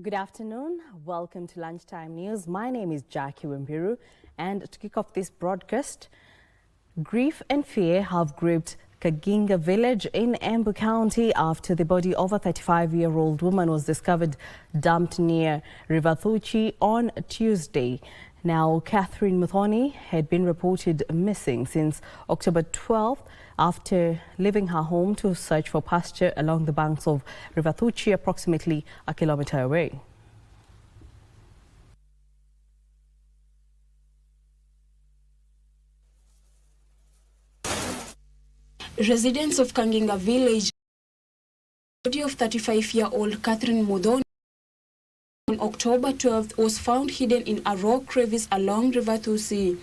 Good afternoon. Welcome to Lunchtime News. My name is Wambiru, and to kick off this broadcast, grief and fear have gripped Kaginga village in Embu County after the body of a 35-year-old woman was discovered dumped near River Thuchi on Tuesday. Now, Catherine Muthoni had been reported missing since October 12th after leaving her home to search for pasture along the banks of River Thuchi, approximately a kilometer away. Residents of Kaginga village, the body of 35-year-old Catherine Muthoni on October 12th was found hidden in a rock crevice along River Thuchi.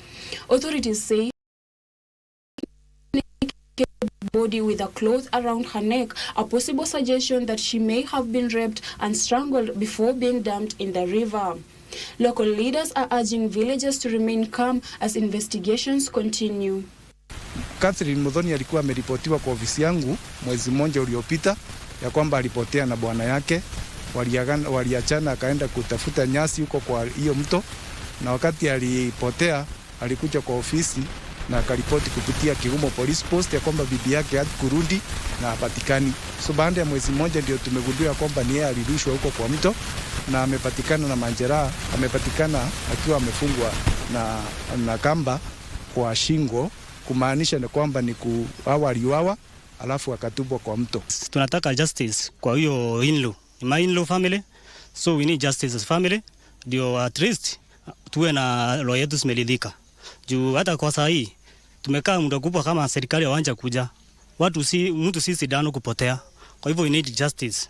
Authorities say body with a cloth around her neck, a possible suggestion that she may have been raped and strangled before being dumped in the river. Local leaders are urging villagers to remain calm as investigations continue. Catherine Muthoni alikuwa ameripotiwa kwa ofisi yangu mwezi mmoja uliopita ya kwamba alipotea na bwana yake, waliachana akaenda kutafuta nyasi huko kwa hiyo mto, na wakati alipotea alikuja kwa ofisi na akaripoti kupitia Kigumo Police Post ya kwamba bibi yake hadi kurudi na hapatikani. So baada ya mwezi mmoja ndio tumegundua kwamba ni yeye alirushwa huko kwa mto na amepatikana na majeraha, amepatikana akiwa amefungwa na kamba kwa shingo, kumaanisha ni kwamba ni aliuawa alafu akatupwa kwa mto. Tunataka justice kwa hiyo in-law, my in-law family, so we need justice as family, ndio at least tuwe na roho yetu zimeridhika. Juu hata kwa saa hii tumekaa muda kubwa kama serikali hawanja kuja, mtu sisi dano kupotea. Kwa hivyo we need justice.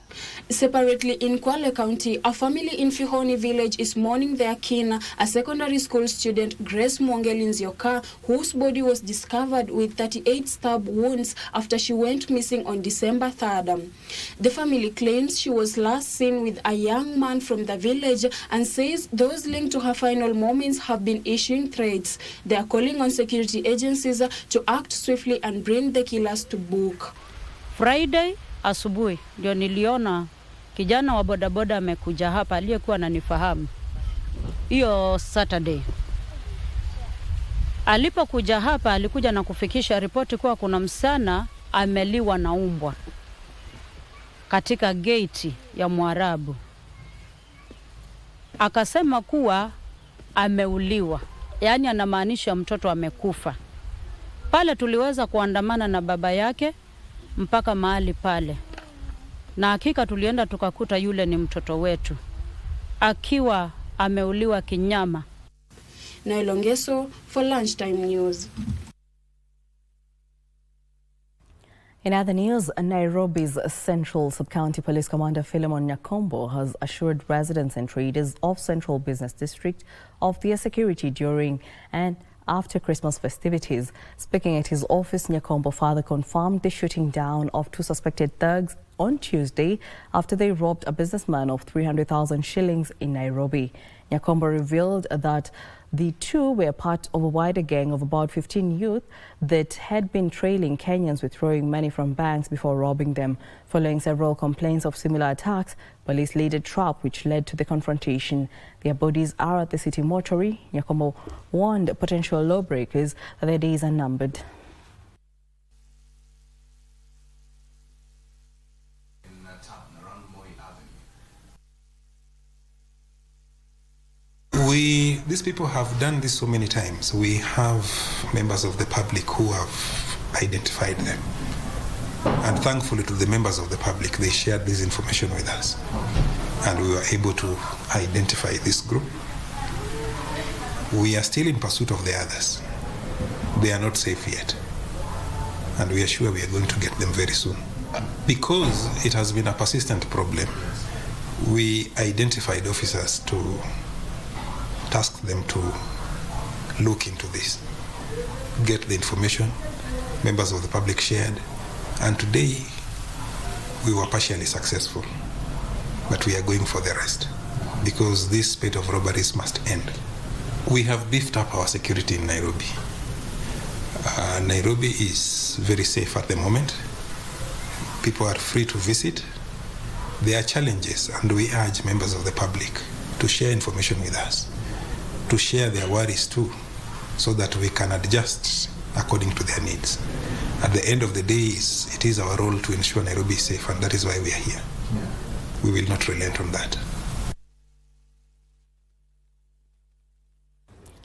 Separately in Kwale County, a family in Fihoni village is mourning their kin, a secondary school student, Grace Mwongeli Nzioka, whose body was discovered with 38 stab wounds after she went missing on December 3rd. The family claims she was last seen with a young man from the village and says those linked to her final moments have been issuing threats. They are calling on security agencies to act swiftly and bring the killers to book. Friday asubuhi ndio niliona kijana wa bodaboda amekuja hapa aliyekuwa ananifahamu. Hiyo Saturday alipokuja hapa alikuja na kufikisha ripoti kuwa kuna msana ameliwa na umbwa katika gate ya Mwarabu. Akasema kuwa ameuliwa, yaani anamaanisha mtoto amekufa. Pale tuliweza kuandamana na baba yake mpaka mahali pale, na hakika tulienda tukakuta yule ni mtoto wetu akiwa ameuliwa kinyama. Nailongeso for Lunchtime News. In other news, Nairobi's Central Sub-County Police Commander Philemon Nyakombo has assured residents and traders of Central Business District of their security during and after Christmas festivities. Speaking at his office, Nyakombo further confirmed the shooting down of two suspected thugs on Tuesday after they robbed a businessman of 300,000 shillings in Nairobi. Nyakombo revealed that the two were part of a wider gang of about 15 youth that had been trailing Kenyans withdrawing money from banks before robbing them. Following several complaints of similar attacks, police laid a trap which led to the confrontation. Their bodies are at the city mortuary. Nyakombo warned potential lawbreakers that their days are numbered. These people have done this so many times. We have members of the public who have identified them. And thankfully to the members of the public, they shared this information with us. And we were able to identify this group. We are still in pursuit of the others. They are not safe yet. And we are sure we are going to get them very soon. Because it has been a persistent problem, we identified officers to task them to look into this, get the information, members of the public shared, and today we were partially successful, but we are going for the rest because this spate of robberies must end. We have beefed up our security in Nairobi. Nairobi is very safe at the moment. People are free to visit. there are challenges, and we urge members of the public to share information with us, to share their worries too, so that we can adjust according to their needs. At the end of the day, it is our role to ensure Nairobi is safe, and that is why we are here. Yeah. We will not relent on that.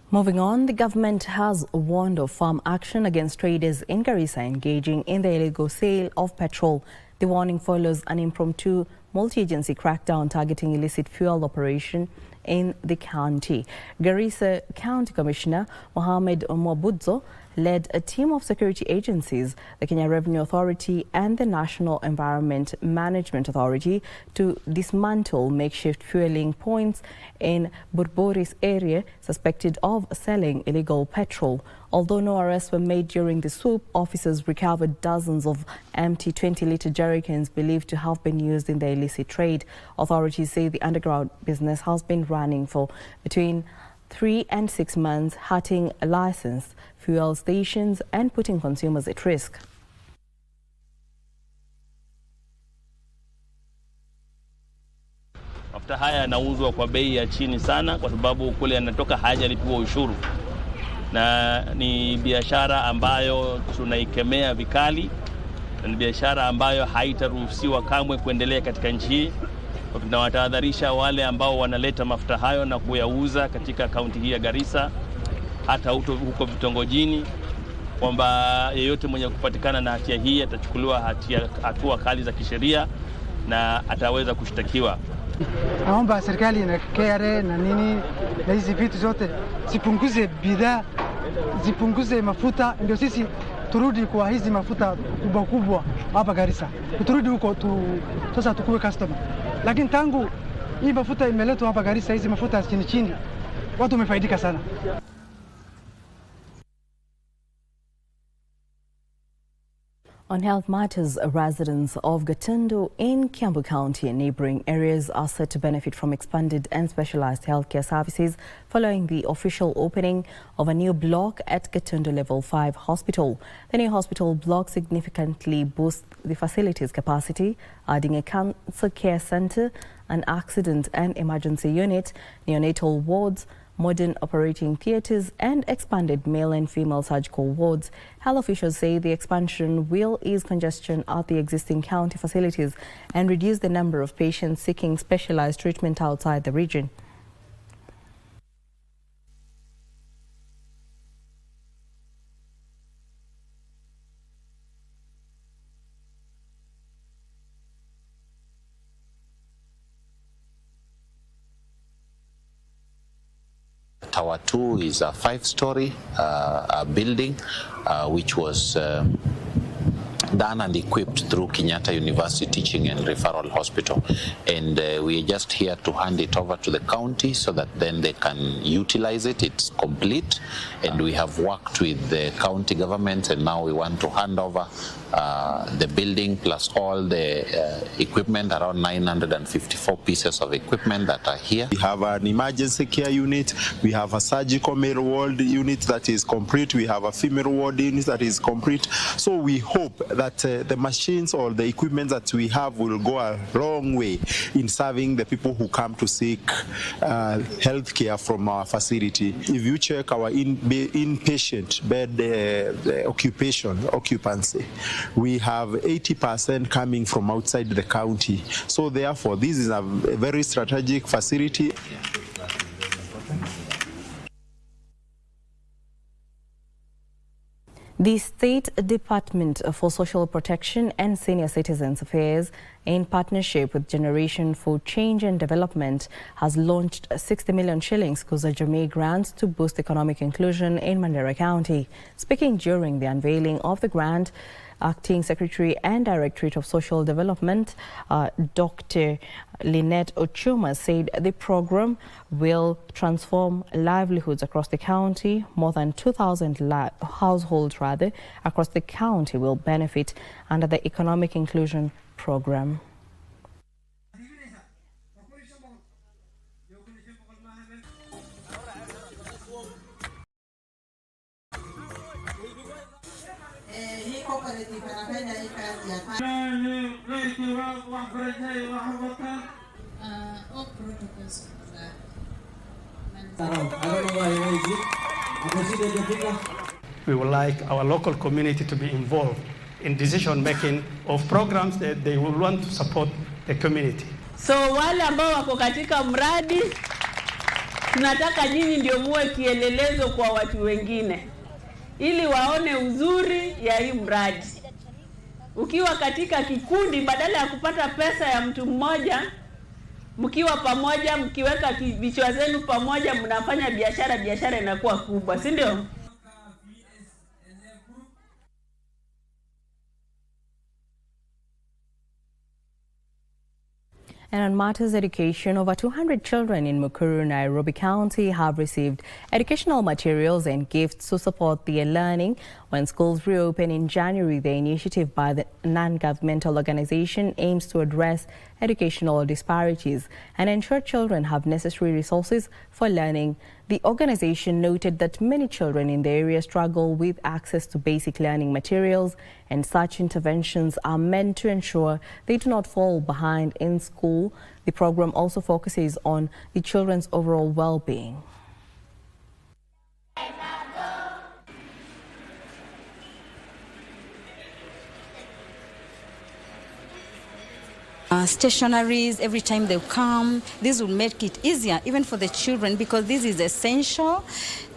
Moving on, the government has warned of firm action against traders in Garissa engaging in the illegal sale of petrol. The warning follows an impromptu multi-agency crackdown targeting illicit fuel operation in the county. Garissa County Commissioner Mohamed Mwabudzo led a team of security agencies, the Kenya Revenue Authority and the National Environment Management Authority, to dismantle makeshift fueling points in Burboris area suspected of selling illegal petrol. Although no arrests were made during the swoop, officers recovered dozens of empty 20-litre jerrycans believed to have been used in the illicit trade. Authorities say the underground business has been running for between 3 and 6 months, hurting licensed fuel stations and putting consumers at risk. Mafuta haya yanauzwa kwa bei ya chini sana kwa sababu kule yanatoka hajalipiwa ushuru. Na ni biashara ambayo tunaikemea vikali, na ni biashara ambayo haitaruhusiwa kamwe kuendelea katika nchi hii. Tunawatahadharisha wale ambao wanaleta mafuta hayo na kuyauza katika kaunti hii ya Garissa, hata huko vitongojini, kwamba yeyote mwenye kupatikana na hatia hii atachukuliwa hatua kali za kisheria na ataweza kushtakiwa. Naomba serikali na KRA na nini na hizi vitu zote zipunguze bidhaa, zipunguze mafuta, ndio sisi turudi kwa hizi mafuta kubwa kubwa hapa Garissa. Turudi huko sasa tukue customer. Lakini tangu hii mafuta imeletwa hapa Garissa, hizi mafuta chini chini, watu wamefaidika sana. On health matters, residents of Gatundu in Kiambu County and neighbouring areas are set to benefit from expanded and specialised healthcare services following the official opening of a new block at Gatundu Level 5 Hospital. The new hospital block significantly boosts the facility's capacity, adding a cancer care centre, an accident and emergency unit, neonatal wards, modern operating theatres and expanded male and female surgical wards. Health officials say the expansion will ease congestion at the existing county facilities and reduce the number of patients seeking specialised treatment outside the region. Tower 2 is a 5-story building which was done and equipped through Kenyatta University Teaching and Referral Hospital, and we are just here to hand it over to the county so that then they can utilize it. It's complete, and we have worked with the county government, and now we want to hand over the building plus all the equipment, around 954 pieces of equipment that are here. We have an emergency care unit, we have a surgical male ward unit that is complete, we have a female ward unit that is complete. So we hope that the machines or the equipment that we have will go a long way in serving the people who come to seek health care from our facility. If you check our inpatient bed occupancy, we have 80% coming from outside the county. So therefore, this is a very strategic facility. The State Department for Social Protection and Senior Citizens Affairs, in partnership with Generation for Change and Development, has launched 60 million shillings Kuza Jamii grant to boost economic inclusion in Mandera County. Speaking during the unveiling of the grant, Acting Secretary and Directorate of Social Development, Dr. Lynette Ochuma, said the program will transform livelihoods across the county. More than 2,000 households across the county will benefit under the Economic Inclusion Program. Hii cooperative anafanya hii kazi ya All protocols. We would like our local community to be involved in decision making of programs that they will want to support the community. So wale ambao wako katika mradi, tunataka nyinyi ndio muwe kielelezo kwa watu wengine ili waone uzuri ya hii mradi. Ukiwa katika kikundi, badala ya kupata pesa ya mtu mmoja, mkiwa pamoja, mkiweka vichwa zenu pamoja, mnafanya biashara, biashara inakuwa kubwa, si ndio? And on matters education, over 200 children in Nakuru, Nairobi County have received educational materials and gifts to support their learning. When schools reopen in January, the initiative by the non-governmental organization aims to address educational disparities and ensure children have necessary resources for learning. The organization noted that many children in the area struggle with access to basic learning materials, and such interventions are meant to ensure they do not fall behind in school. The program also focuses on the children's overall well-being. Stationaries, every time they come, this will make it easier even for the children, because this is essential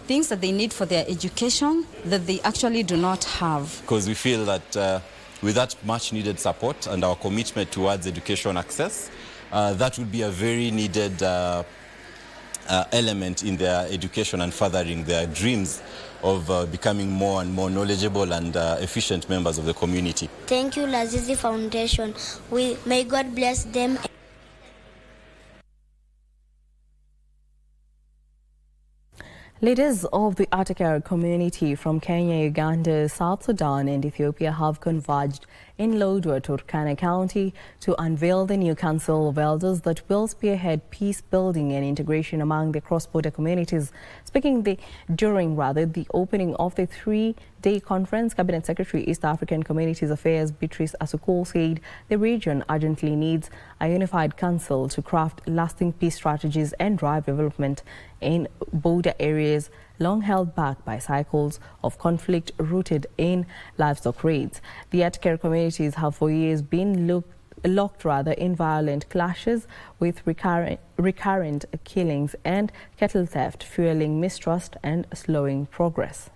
things that they need for their education that they actually do not have. Because we feel that with that much needed support and our commitment towards education access, that would be a very needed element in their education and furthering their dreams of becoming more and more knowledgeable and efficient members of the community. Thank you, Lazizi Foundation. May God bless them. Leaders of the Atakara community from Kenya, Uganda, South Sudan and Ethiopia have converged in Lodwar, Turkana County to unveil the new Council of Elders that will spearhead peace building and integration among the cross-border communities. Speaking during the opening of the three-day conference, Cabinet Secretary East African Communities Affairs Beatrice Asukul said the region urgently needs a unified council to craft lasting peace strategies and drive development in border areas long held back by cycles of conflict rooted in livestock raids. The Atakara communities have for years been locked in violent clashes, with recurrent killings and cattle theft fueling mistrust and slowing progress.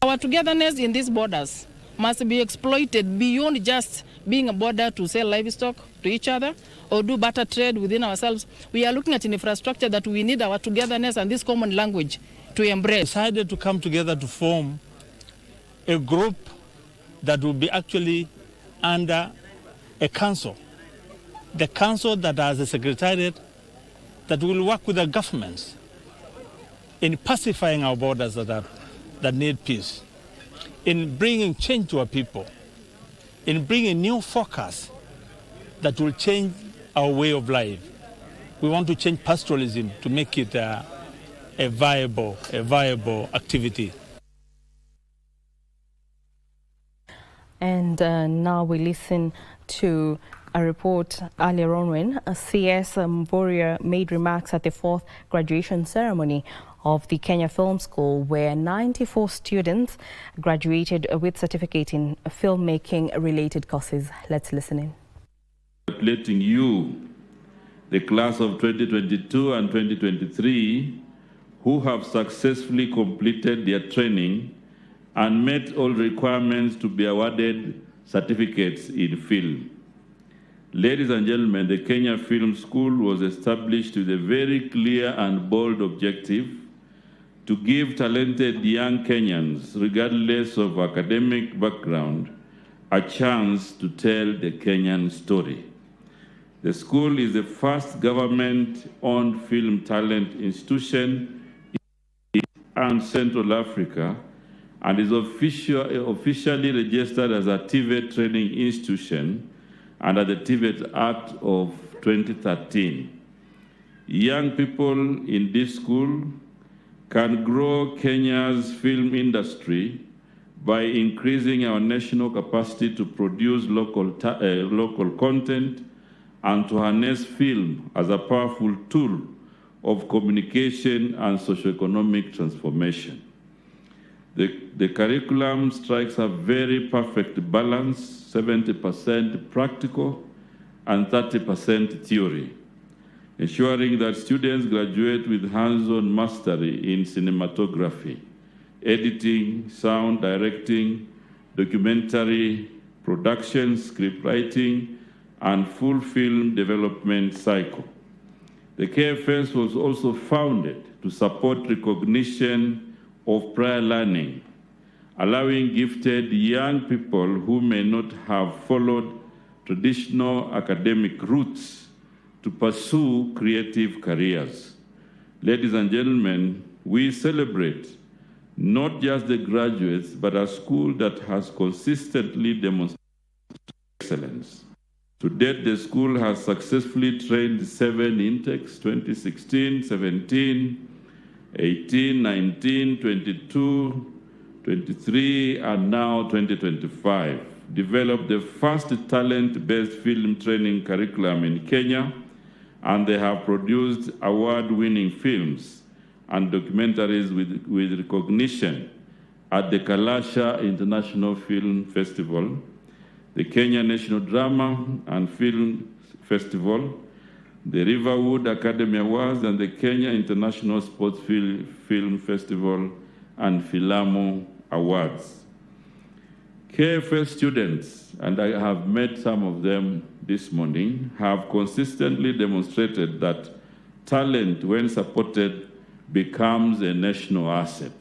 Our togetherness in these borders must be exploited beyond just being a border to sell livestock to each other or do barter trade within ourselves. We are looking at an infrastructure that we need our togetherness and this common language to embrace. Decided to come together to form a group that will be actually under a council. The council that has a secretariat that will work with the governments in pacifying our borders that need peace, in bringing change to our people, in bringing new focus that will change our way of life. We want to change pastoralism to make it a viable activity. And now we listen to a report earlier on when CS Mvurya made remarks at the 4th graduation ceremony of the Kenya Film School, where 94 students graduated with certificate in filmmaking related courses. Let's listen in. Letting you, the class of 2022 and 2023, who have successfully completed their training and met all requirements to be awarded certificates in film. Ladies and gentlemen, the Kenya Film School was established with a very clear and bold objective to give talented young Kenyans, regardless of academic background, a chance to tell the Kenyan story. The school is the first government-owned film talent institution in Central Africa and is officially registered as a TVET training institution under the TVET Act of 2013. young people in this school can grow Kenya's film industry by increasing our national capacity to produce local content and to harness film as a powerful tool of communication and socioeconomic transformation. The curriculum strikes a very perfect balance, 70% practical and 30% theory, ensuring that students graduate with hands-on mastery in cinematography, editing, sound directing, documentary production, script writing, and full film development cycle. The KFS was also founded to support recognition of prior learning, allowing gifted young people who may not have followed traditional academic routes to pursue creative careers. Ladies and gentlemen, we celebrate not just the graduates, but a school that has consistently demonstrated excellence. To date, the school has successfully trained 7 intakes, 2016, 17, 18, 19, 22, 23, and now 2025. Developed the first talent-based film training curriculum in Kenya, and they have produced award-winning films and documentaries with recognition at the Kalasha International Film Festival, the Kenya National Drama and Film Festival, the Riverwood Academy Awards, and the Kenya International Sports Film Festival and Filamu Awards. KFS students, and I have met some of them this morning, have consistently demonstrated that talent, when supported, becomes a national asset.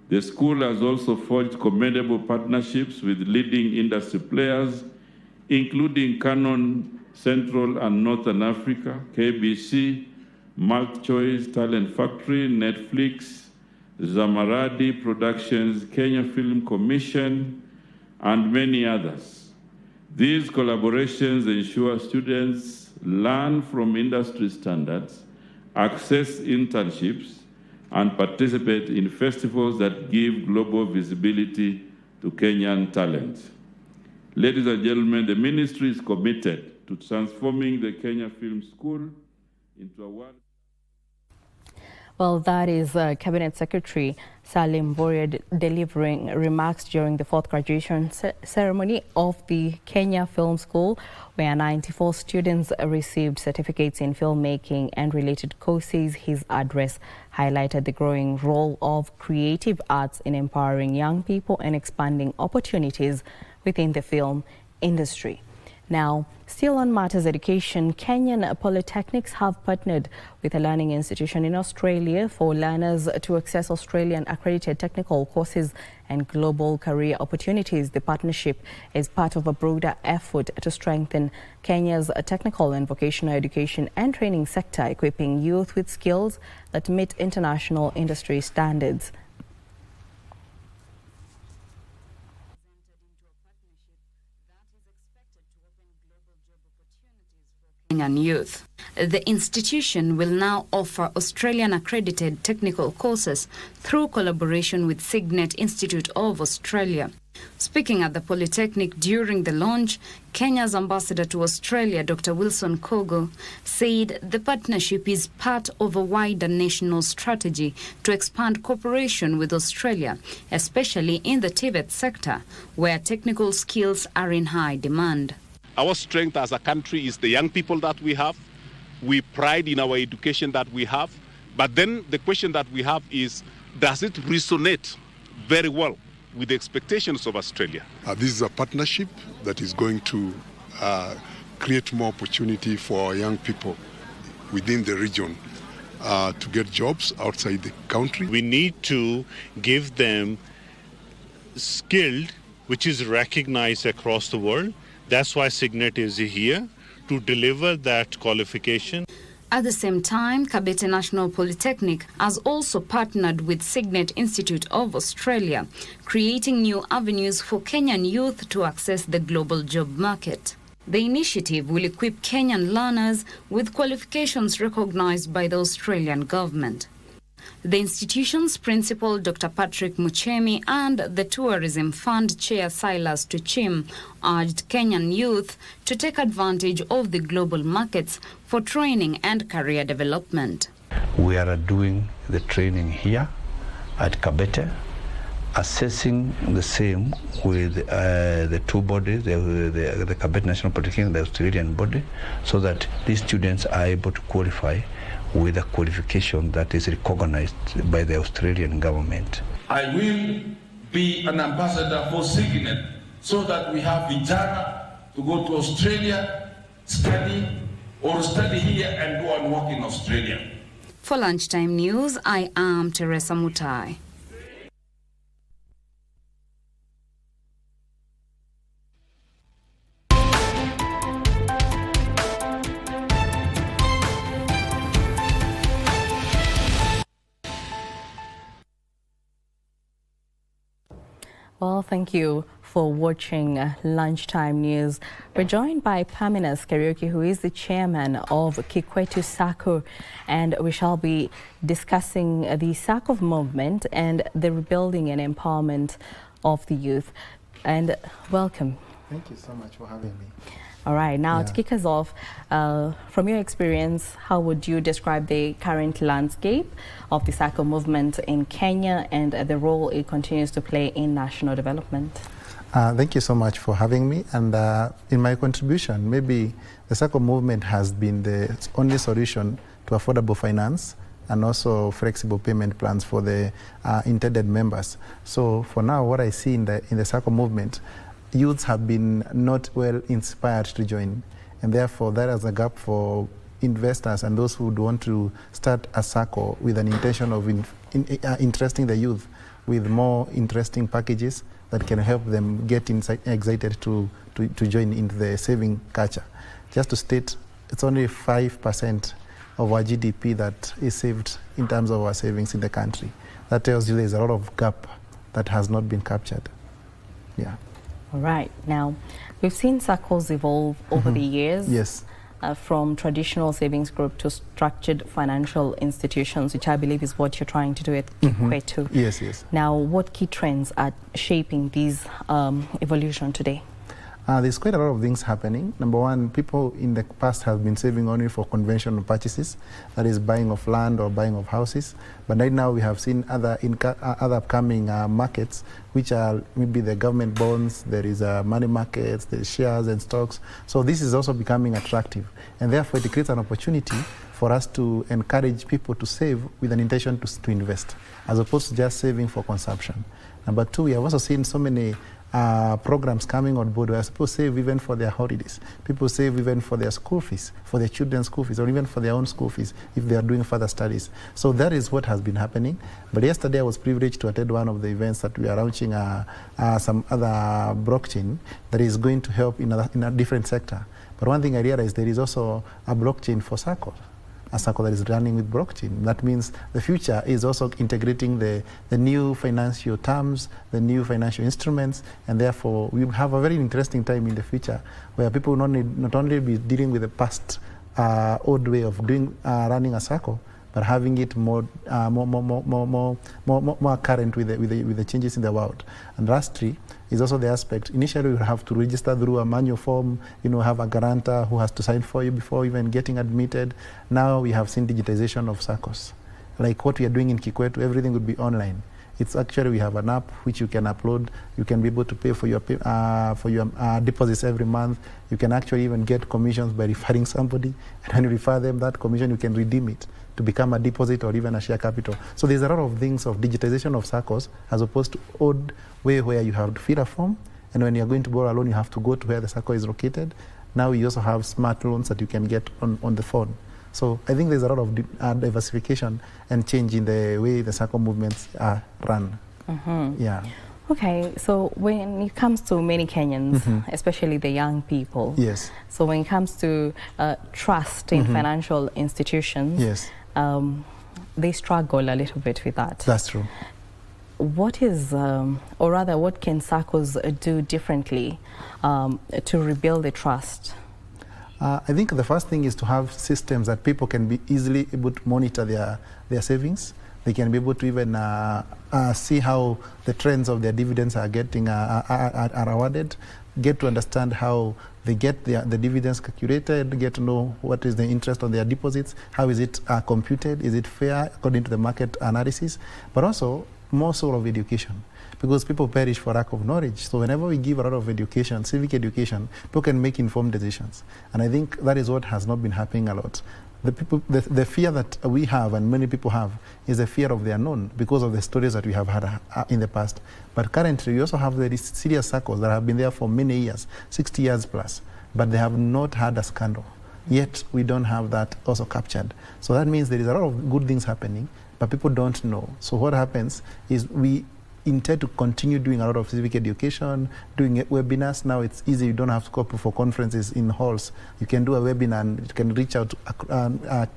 The school has also forged commendable partnerships with leading industry players, including Canon Central and Northern Africa, KBC, MultiChoice, Talent Factory, Netflix, Zamaradi Productions, Kenya Film Commission, and many others. These collaborations ensure students learn from industry standards, access internships, and participate in festivals that give global visibility to Kenyan talent. Ladies and gentlemen, the ministry is committed to transforming the Kenya Film School into a world. Well, that is Cabinet Secretary Salim Boria delivering remarks during the 4th graduation ceremony of the Kenya Film School, where 94 students received certificates in filmmaking and related courses. His address highlighted the growing role of creative arts in empowering young people and expanding opportunities within the film industry. Now, still on matters education, Kenyan polytechnics have partnered with a learning institution in Australia for learners to access Australian accredited technical courses and global career opportunities. The partnership is part of a broader effort to strengthen Kenya's technical and vocational education and training sector, equipping youth with skills that meet international industry standards. Kenyan youth. The institution will now offer Australian accredited technical courses through collaboration with Signet Institute of Australia. Speaking at the Polytechnic during the launch, Kenya's ambassador to Australia, Dr. Wilson Kogo, said the partnership is part of a wider national strategy to expand cooperation with Australia, especially in the TVET sector, where technical skills are in high demand. Our strength as a country is the young people that we have. We pride in our education that we have. But then the question that we have is, does it resonate very well with the expectations of Australia? This is a partnership that is going to create more opportunity for our young people within the region to get jobs outside the country. We need to give them skilled, which is recognized across the world. That's why Signet is here, to deliver that qualification. At the same time, Kabete National Polytechnic has also partnered with Signet Institute of Australia, creating new avenues for Kenyan youth to access the global job market. The initiative will equip Kenyan learners with qualifications recognized by the Australian government. The institution's principal, Dr. Patrick Muchemi, and the Tourism Fund Chair, Silas Tuchim, urged Kenyan youth to take advantage of the global markets for training and career development. We are doing the training here at Kabete, assessing the same with the two bodies, the Kabete National Polytechnic and the Australian body, so that these students are able to qualify with a qualification that is recognized by the Australian government. I will be an ambassador for Signet so that we have vijana to go to Australia, study here and go and work in Australia. For Lunchtime News, I am Teresa Mutai. Well, thank you for watching Lunchtime News. We're joined by Paminas Karaoke, who is the chairman of Kikwetu Sacco, and we shall be discussing the Sacco movement and the rebuilding and empowerment of the youth. And welcome. Thank you so much for having me. All right, now to kick us off, from your experience, how would you describe the current landscape of the Sacco movement in Kenya and the role it continues to play in national development? Thank you so much for having me. And in my contribution, maybe the Sacco movement has been the only solution to affordable finance and also flexible payment plans for the intended members. So for now, what I see in the Sacco movement, youths have been not well inspired to join, and therefore there is a gap for investors and those who would want to start a Sacco with an intention of interesting the youth with more interesting packages that can help them get excited to join into the saving culture. Just to state, it's only 5% of our GDP that is saved in terms of our savings in the country. That tells you there's a lot of gap that has not been captured. Yeah. All right. Now, we've seen Saccos evolve over the years. Yes. From traditional savings group to structured financial institutions, which I believe is what you're trying to do at Kikwetu. Yes, yes. Now, what key trends are shaping these evolution today? There's quite a lot of things happening. Number one, people in the past have been saving only for conventional purchases, that is buying of land or buying of houses. But right now we have seen other upcoming markets, which are maybe the government bonds, there is money markets, the shares and stocks. So this is also becoming attractive. And therefore it creates an opportunity for us to encourage people to save with an intention to invest, as opposed to just saving for consumption. Number two, we have also seen so many programs coming on board where people save even for their holidays. People save even for their school fees, for their children's school fees, or even for their own school fees if they are doing further studies. So that is what has been happening. But yesterday I was privileged to attend one of the events that we are launching some other blockchain that is going to help in a different sector. But one thing I realized, there is also a blockchain for Sacco. A Sacco that is running with blockchain. That means the future is also integrating the new financial terms, the new financial instruments, and therefore we have a very interesting time in the future where people will not only be dealing with the past old way of running a Sacco, but having it more current with the changes in the world. And lastly is also the aspect. Initially, you have to register through a manual form, have a guarantor who has to sign for you before even getting admitted. Now we have seen digitization of Saccos. Like what we are doing in Kikwetu, everything would be online. It's actually, we have an app which you can upload. You can be able to pay for your deposits every month. You can actually even get commissions by referring somebody. And when you refer them, that commission, you can redeem it to become a deposit or even a share capital. So there's a lot of things of digitization of Saccos as opposed to old way where you have to fill a form, and when you're going to borrow a loan, you have to go to where the Sacco is located. Now we also have smart loans that you can get on the phone. So I think there's a lot of diversification and change in the way the Sacco movements are run. Yeah. Okay, so when it comes to many Kenyans, especially the young people, yes. So when it comes to trust in financial institutions, yes. They struggle a little bit with that. That's true. what is, or rather, what can Saccos do differently to rebuild the trust? I think the first thing is to have systems that people can be easily able to monitor their savings. They can be able to even see how the trends of their dividends are getting are awarded, get to understand how they get the dividends calculated, get to know what is the interest on their deposits, how is it computed, is it fair according to the market analysis, but also more sort of education, because people perish for lack of knowledge. So whenever we give a lot of education, civic education, people can make informed decisions. And I think that is what has not been happening a lot. The fear that we have and many people have is the fear of the unknown because of the stories that we have had in the past. But currently, we also have very serious circles that have been there for many years, 60 years plus, but they have not had a scandal. Yet, we don't have that also captured. So that means there is a lot of good things happening, but people don't know. So what happens is we intend to continue doing a lot of civic education, doing webinars. Now it's easy, you don't have to go for conferences in halls. You can do a webinar and it can reach out to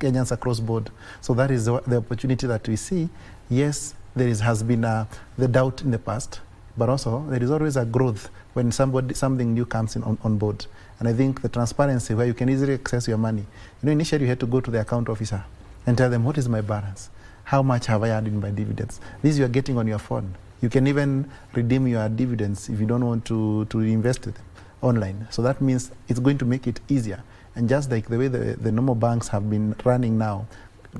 Kenyans across board. So that is the opportunity that we see. Yes, there has been the doubt in the past, but also there is always a growth when something new comes in on board. And I think the transparency where you can easily access your money. You know, initially you had to go to the account officer and tell them, what is my balance? How much have I earned in my dividends? This you are getting on your phone. You can even redeem your dividends if you don't want to invest with them online. So that means it's going to make it easier. And just like the way the normal banks have been running now,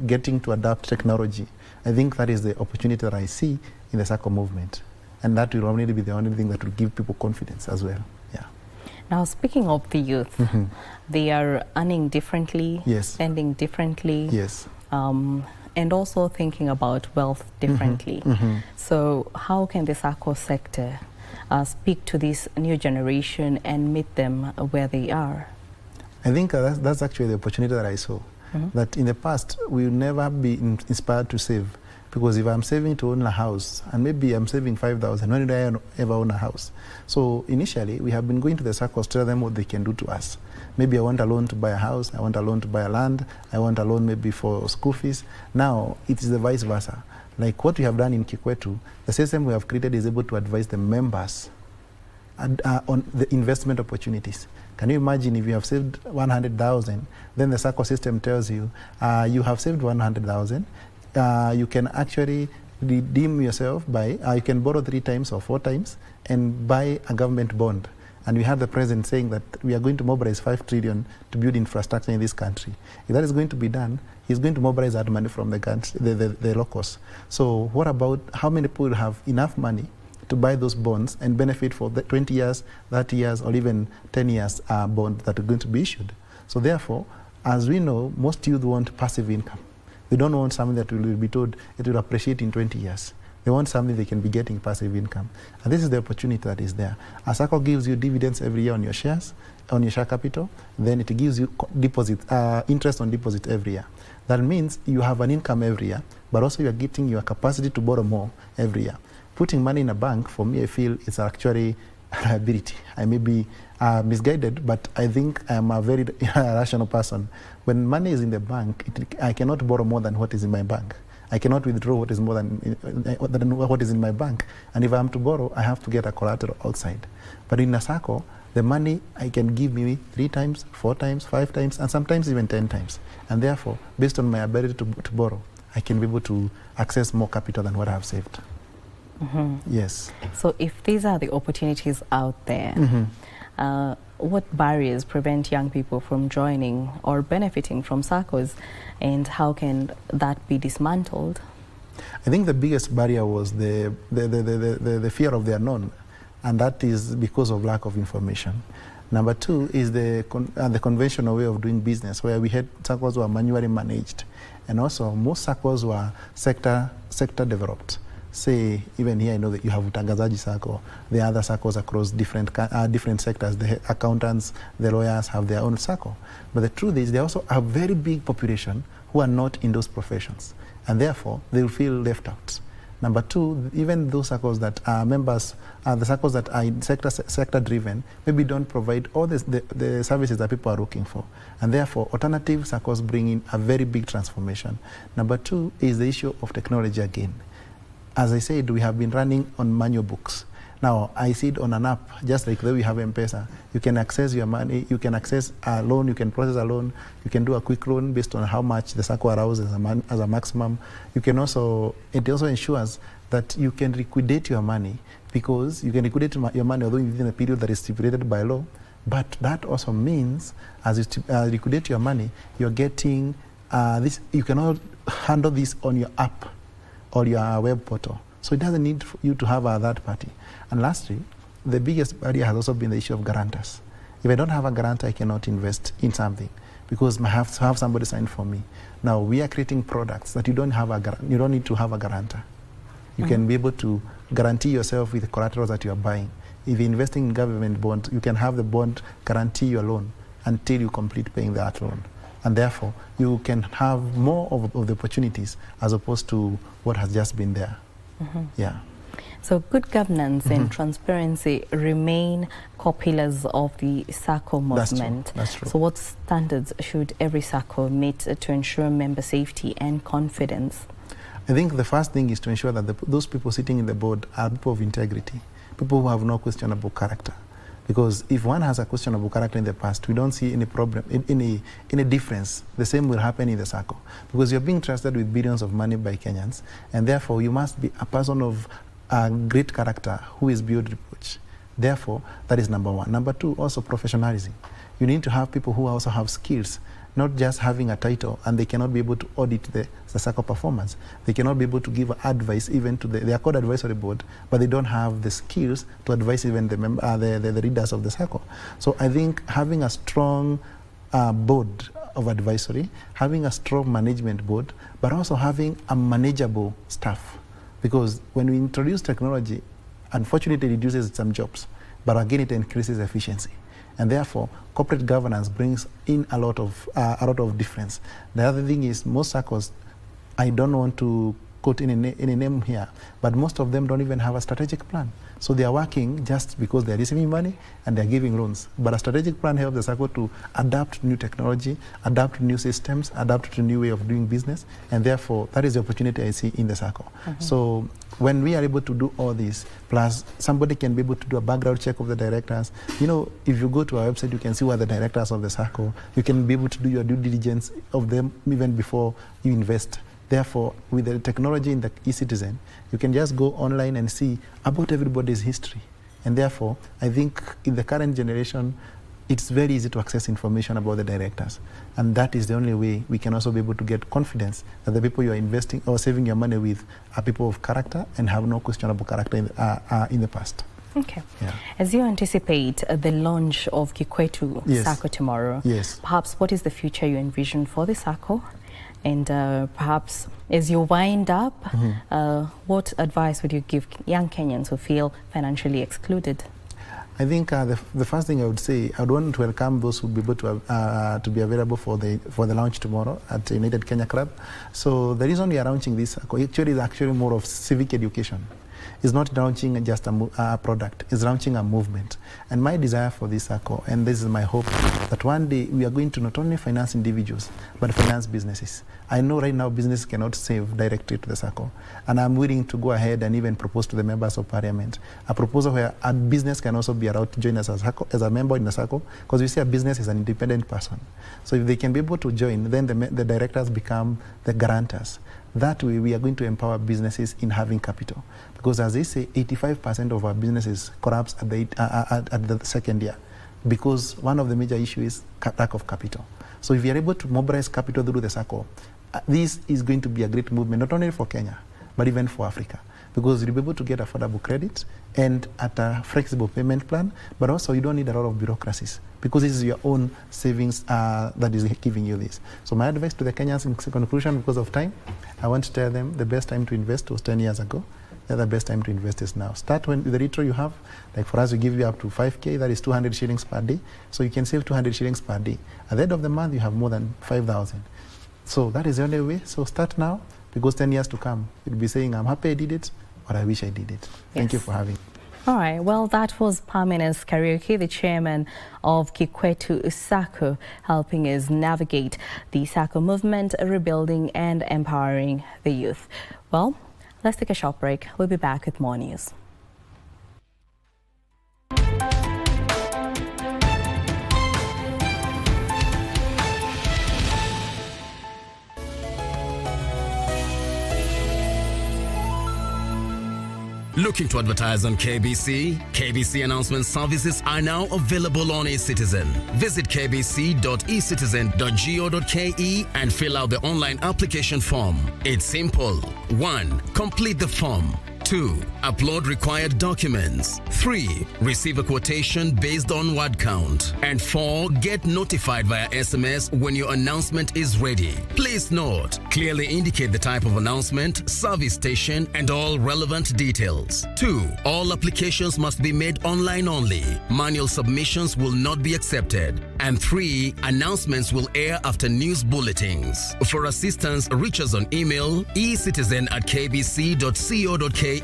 getting to adapt technology, I think that is the opportunity that I see in the Sacco movement. And that will only be the only thing that will give people confidence as well. Yeah. Now, speaking of the youth, they are earning differently, spending differently. Yes. And also thinking about wealth differently. So how can the Sacco sector speak to this new generation and meet them where they are? I think that's actually the opportunity that I saw. That in the past, we will never be inspired to save. Because if I'm saving to own a house, and maybe I'm saving 5,000, when did I ever own a house? So initially, we have been going to the Saccos to tell them what they can do to us. Maybe I want a loan to buy a house, I want a loan to buy a land, I want a loan maybe for school fees. Now, it is the vice versa. Like what we have done in Kikwetu, the system we have created is able to advise the members on the investment opportunities. Can you imagine if you have saved 100,000, then the Sacco system tells you, you have saved 100,000, you can actually redeem yourself by, you can borrow 3 times or 4 times and buy a government bond. And we had the president saying that we are going to mobilize 5 trillion to build infrastructure in this country. If that is going to be done, he's going to mobilize that money from the country, the locals. So what about how many people have enough money to buy those bonds and benefit for the 20 years, 30 years, or even 10 years bond that are going to be issued? So therefore, as we know, most youth want passive income. They don't want something that will be told it will appreciate in 20 years. They want something they can be getting passive income. And this is the opportunity that is there. A Sacco gives you dividends every year on your shares, on your share capital. Then it gives you deposit, interest on deposit every year. That means you have an income every year, but also you are getting your capacity to borrow more every year. Putting money in a bank, for me, I feel it's actually a liability. I may be misguided, but I think I am a very rational person. When money is in the bank, I cannot borrow more than what is in my bank. I cannot withdraw what is more than what is in my bank. And if I am to borrow, I have to get a collateral outside. But in a Sacco, the money I can give me 3 times, 4 times, 5 times, and sometimes even 10 times. And therefore, based on my ability to borrow, I can be able to access more capital than what I have saved. Yes. So if these are the opportunities out there, what barriers prevent young people from joining or benefiting from Saccos, and how can that be dismantled? I think the biggest barrier was the fear of the unknown, and that is because of lack of information. Number 2 is the conventional way of doing business, where we had Saccos were manually managed, and also most Saccos were sector developed. Say, even here I know that you have Utangazaji Sacco, the other Saccos across different sectors, the accountants, the lawyers have their own Sacco. But the truth is they also have a very big population who are not in those professions, and therefore they will feel left out. Number 2, even those Saccos that are members, the Saccos that are sector driven, maybe don't provide all the services that people are looking for. And therefore, alternative Saccos bring in a very big transformation. Number 2 is the issue of technology again. as I said, we have been running on manual books. Now, I see it on an app, just like the way we have M-Pesa. You can access your money, you can access a loan, you can process a loan, you can do a quick loan based on how much the Sacco allows as a maximum. You can also, it also ensures that you can liquidate your money, because you can liquidate your money although within a period that is stipulated by law. But that also means, as you liquidate your money, you're getting this. You cannot handle this on your app or your web portal. So it doesn't need you to have a third party. And lastly, the biggest barrier has also been the issue of guarantors. If I don't have a guarantor, I cannot invest in something, because I have to have somebody sign for me. Now, we are creating products that you don't need to have a guarantor. You can be able to guarantee yourself with the collateral that you are buying. If you're investing in government bonds, you can have the bond guarantee your loan until you complete paying that loan. And therefore, you can have more of the opportunities as opposed to what has just been there. Yeah. So good governance and transparency remain core pillars of the Sacco movement. That's true. So what standards should every Sacco meet to ensure member safety and confidence? I think the first thing is to ensure that those people sitting in the board are people of integrity, people who have no questionable character. Because if one has a questionable character in the past, we don't see any problem, any difference. The same will happen in the Sacco. Because you're being trusted with billions of money by Kenyans, and therefore you must be a person of great character who is beyond reproach. Therefore, that is number one. Number two, also professionalism. You need to have people who also have skills, not just having a title, and they cannot be able to audit the Sacco performance. They cannot be able to give advice even to they are called advisory board, but they don't have the skills to advise even the leaders of the Sacco. So I think having a strong board of advisory, having a strong management board, but also having a manageable staff. Because when we introduce technology, unfortunately it reduces some jobs, but again it increases efficiency. And therefore, corporate governance brings in a lot of difference. The other thing is, most Saccos, I don't want to quote any name here, but most of them don't even have a strategic plan. So they are working just because they're receiving money and they're giving loans. But a strategic plan helps the Sacco to adapt to new technology, adapt to new systems, adapt to new way of doing business, and therefore that is the opportunity I see in the Sacco. So when we are able to do all this, plus somebody can be able to do a background check of the directors. You know, if you go to our website, you can see who are the directors of the Sacco. You can be able to do your due diligence of them even before you invest. Therefore, with the technology in the e-citizen, you can just go online and see about everybody's history. And therefore, I think in the current generation, it's very easy to access information about the directors. And that is the only way we can also be able to get confidence that the people you are investing or saving your money with are people of character and have no questionable character in the past. Okay. Yeah. As you anticipate the launch of Kikwetu Sacco tomorrow, perhaps what is the future you envision for the Sacco? And perhaps as you wind up, what advice would you give young Kenyans who feel financially excluded? I think the first thing I would say, I would want to welcome those who will be able to be available for the launch tomorrow at United Kenya Club. So the reason we are launching this is actually more of civic education. It's not launching just a product, it's launching a movement. And my desire for this Sacco, and this is my hope, that one day we are going to not only finance individuals, but finance businesses. I know right now business cannot save directly to the Sacco, and I'm willing to go ahead and even propose to the members of parliament a proposal where a business can also be allowed to join us as a member in the Sacco, because we see a business is an independent person. So if they can be able to join, then the directors become the guarantors. That way, we are going to empower businesses in having capital. Because as they say, 85% of our businesses collapse at the second year. Because one of the major issues is lack of capital. So if we are able to mobilize capital through the Sacco, this is going to be a great movement, not only for Kenya, but even for Africa. Because you'll be able to get affordable credit and at a flexible payment plan, but also you don't need a lot of bureaucracies, because this is your own savings that is giving you this. So my advice to the Kenyans in conclusion, because of time, I want to tell them the best time to invest was 10 years ago. The best time to invest is now. Start with the retro you have. Like for us, we give you up to 5K, that is 200 shillings per day. So you can save 200 shillings per day. At the end of the month, you have more than 5,000. So that is the only way. So start now, because 10 years to come, you'll be saying, I'm happy I did it, or I wish I did it. Thank you for having me. All right, well, that was Parmenas Karaoke, the chairman of Kikwetu Sacco, helping us navigate the Sacco movement, rebuilding and empowering the youth. Well, Let's take a short break. We'll be back with more news. Looking to advertise on KBC? KBC announcement services are now available on eCitizen. Visit kbc.ecitizen.go.ke and fill out the online application form. It's simple. 1. Complete the form. 2. Upload required documents. 3. Receive a quotation based on word count. And 4. Get notified via SMS when your announcement is ready. Please note, clearly indicate the type of announcement, service station, and all relevant details. 2. All applications must be made online only. Manual submissions will not be accepted. And 3. Announcements will air after news bulletins. For assistance, reach us on email ecitizen@kbc.co.ke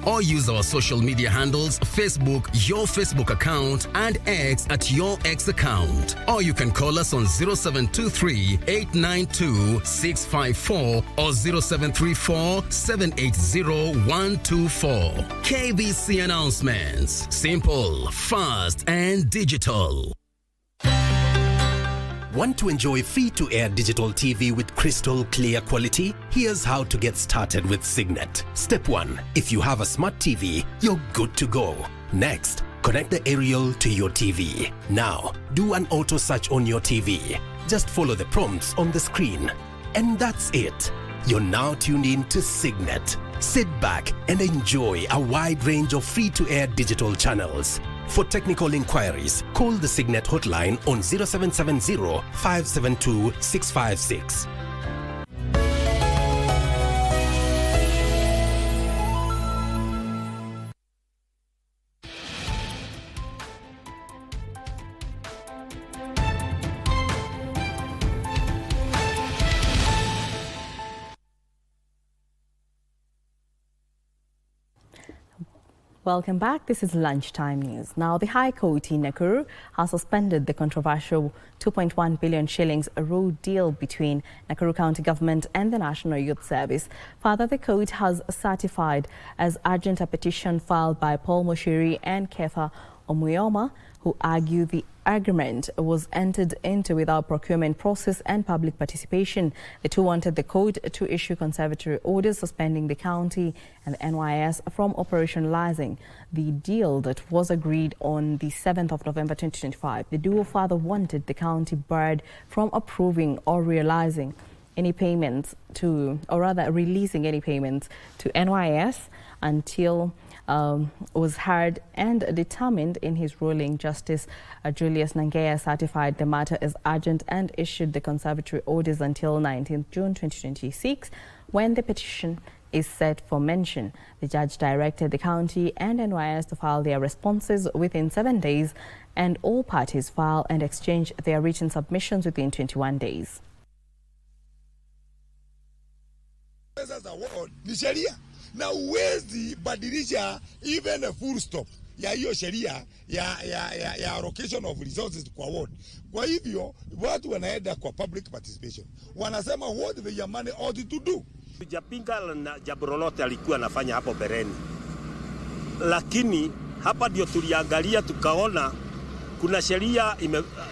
or use our social media handles, Facebook, your Facebook account, and X at your X account. Or you can call us on 0723 892 654 or 0734 780 124. KBC announcements. Simple, fast, and digital. Want to enjoy free-to-air digital TV with crystal clear quality? Here's how to get started with Signet. Step 1. If you have a smart TV, you're good to go. Next, connect the aerial to your TV. Now, do an auto search on your TV. Just follow the prompts on the screen. And that's it. You're now tuned in to Signet. Sit back and enjoy a wide range of free-to-air digital channels. For technical inquiries, call the Signet hotline on 0770 572 656. Welcome back. This is Lunchtime News. Now, the High Court in Nakuru has suspended the controversial 2.1 billion shillings road deal between Nakuru County Government and the National Youth Service. Further, the court has certified as urgent a petition filed by Paul Moshiri and Kefa Omuyoma, who argue the agreement was entered into without procurement process and public participation. The two wanted the court to issue conservatory orders suspending the county and the NYS from operationalizing the deal that was agreed on the 7th of November 2025. The duo further wanted the county barred from approving or realizing any payments to, or rather releasing any payments to NYS until was heard and determined. In his ruling, Justice Julius Nangeya certified the matter as urgent and issued the conservatory orders until 19th June 2026, when the petition is set for mention. The judge directed the county and NYS to file their responses within 7 days, and all parties file and exchange their written submissions within 21 days. Na uwezi badilisha even a full stop ya hiyo sheria ya allocation of resources kwa ward. Kwa hivyo watu wanaenda kwa public participation, wanasema what the money ought to do. Tujapinga na jambo lolote alikuwa anafanya hapo bereni, lakini hapa ndio tuliangalia tukaona kuna sheria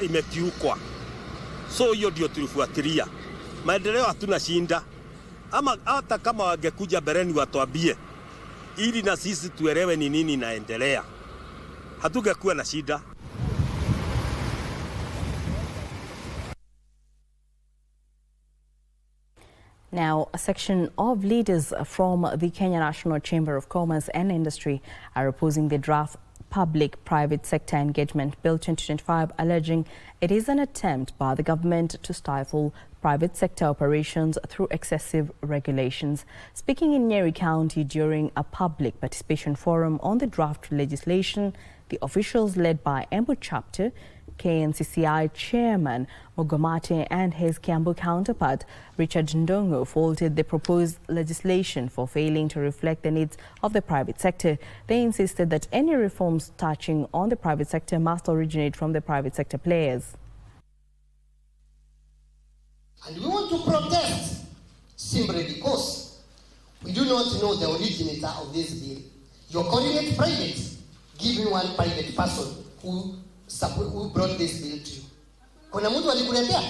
imekiukwa, so hiyo ndio tulifuatilia. Maendeleo hatuna shinda, ama hata kama wangekuja bereni watuambie ili na sisi tuelewe ni nini inaendelea, hatungekuwa na shida. Now, a section of leaders from the Kenya National Chamber of Commerce and Industry are opposing the draft Public-Private Sector Engagement Bill 2025, alleging it is an attempt by the government to stifle private sector operations through excessive regulations. Speaking in Nyeri County during a public participation forum on the draft legislation, the officials led by Embu Chapter, KNCCI Chairman Mogomate and his Kiambu counterpart Richard Ndongo faulted the proposed legislation for failing to reflect the needs of the private sector. They insisted that any reforms touching on the private sector must originate from the private sector players. And we want to protest simply because We do not know the originator of this bill. You're calling it private. Give me one private person who brought this bill to you. Kuna mtu alikuletea?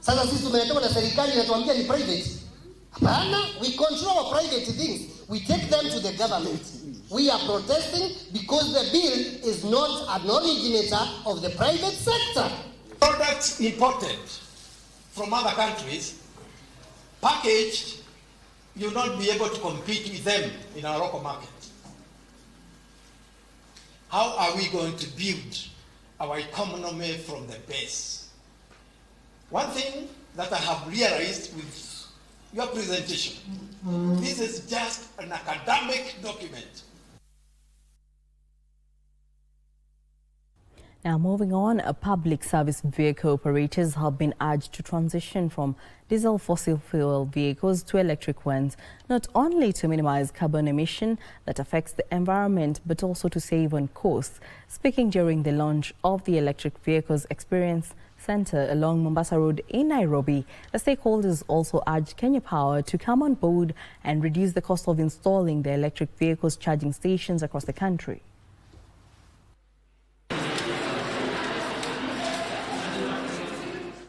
Sasa sisi tumeletewa na serikali inatuambia ni private. Hapana, we control our private things. We take them to the government. We are protesting because the bill is not an originator of the private sector. Products imported from other countries, packaged, you'll not be able to compete with them in our local market. How are we going to build our economy from the base? One thing that I have realized with your presentation, this is just an academic document. Now, moving on, public service vehicle operators have been urged to transition from diesel fossil fuel vehicles to electric ones, not only to minimize carbon emission that affects the environment, but also to save on costs. Speaking during the launch of the Electric Vehicles Experience Center along Mombasa Road in Nairobi, the stakeholders also urged Kenya Power to come on board and reduce the cost of installing the electric vehicles charging stations across the country.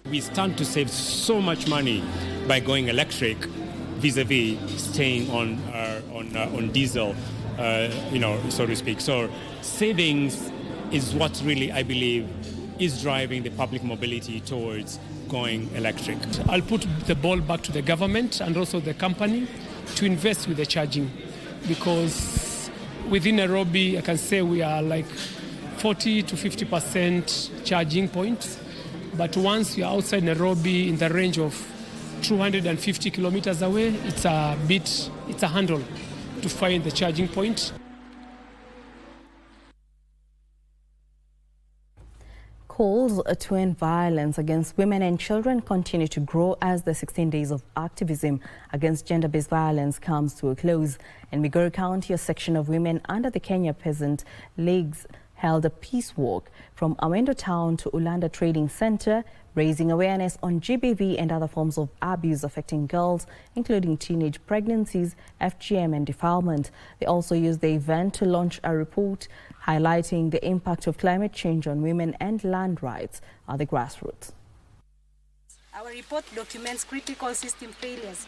We stand to save so much money by going electric vis-a-vis staying on diesel, so to speak. So savings is what really, I believe, is driving the public mobility towards going electric. I'll put the ball back to the government and also the company to invest with the charging, because within Nairobi, I can say we are like 40 to 50% charging points. But once you're outside Nairobi in the range of 250 kilometers away, it's a handle to find the charging point. Calls to end violence against women and children continue to grow as the 16 days of activism against gender-based violence comes to a close. In Migori County, a section of women under the Kenya Peasant Leagues held a peace walk from Awendo Town to Ulanda Trading Center, raising awareness on GBV and other forms of abuse affecting girls, including teenage pregnancies, FGM and defilement. They also used the event to launch a report highlighting the impact of climate change on women and land rights at the grassroots. Our report documents critical system failures.